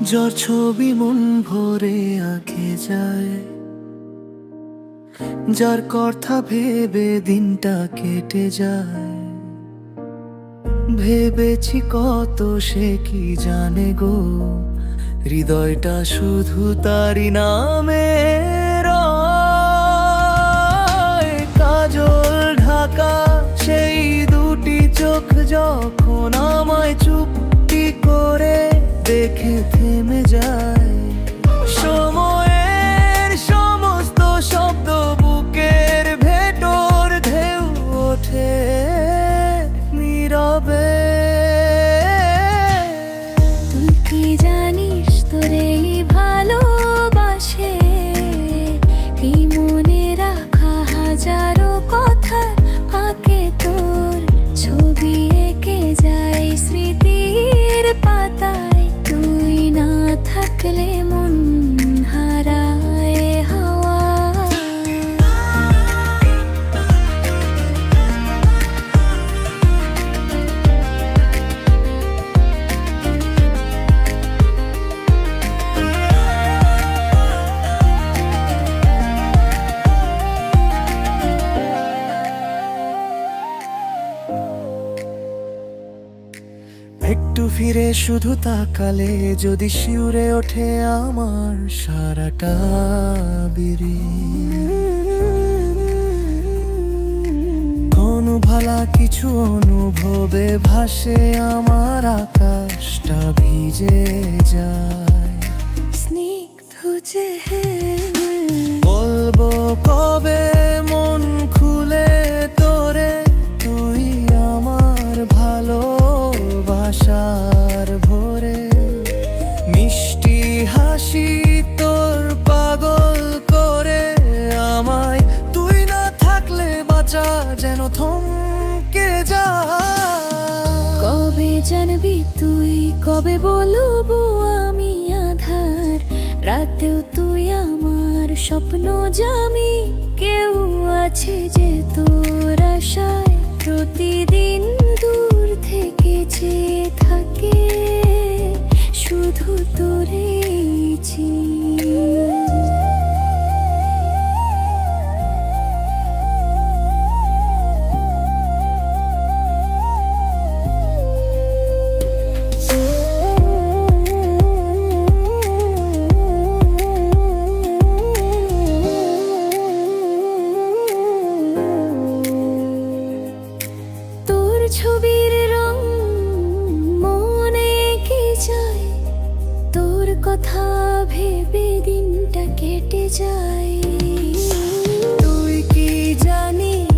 যার ছবি মন ভরে আঁকে যায়, যার কথা ভেবে দিনটা কেটে যায়। ভেবেছি কত সে কি জানে গো, হৃদয়টা শুধু তারি নামে রয়। কাজল ঢাকা সেই দুটি চোখ যখন আমায় চুপটি করে দেখে থেমে যায়। সময়ের সমস্ত শব্দ বুকের ভেতর ঢেউ ওঠে নীরবে। তুই কি জানিস তোরে ভালোবাসে, এই মনে রাখা হাজারো কথার ফাঁকে তোর ছবি এঁকে যায় স্মৃতির পাতায়। তুই না থাকলে মন হারায় হাওয়া। একটু ফিরে শুধু তাকালে যদি শিউরে ওঠে আমার সারাটা বিরি। কোনো ভালা কিছু অনুভবে ভাসে আমার আকাশটা ভিজে যায়। স্নিগ্ধ যে বলবো কবে মন খুলে তোরে, তুই আমার ভালোবাসার ভোরে। মিষ্টি হাসি তোর পাগল করে আমায়, তুই না থাকলে বাঁচা যেন থমকে যায়। কবে জানবি তুই, কবে বলবো আমি আধার রাতেও তুই আমার স্বপ্ন জামি। কেউ আছে যে তোর আশায় প্রতিদিন দূর থেকে চেয়ে থাকে, শুধু তোরেই চিনি। ছবির রং মনে কি যায়, তোর কথা ভেবে দিনটা কেটে যায়। তুই কি জানিস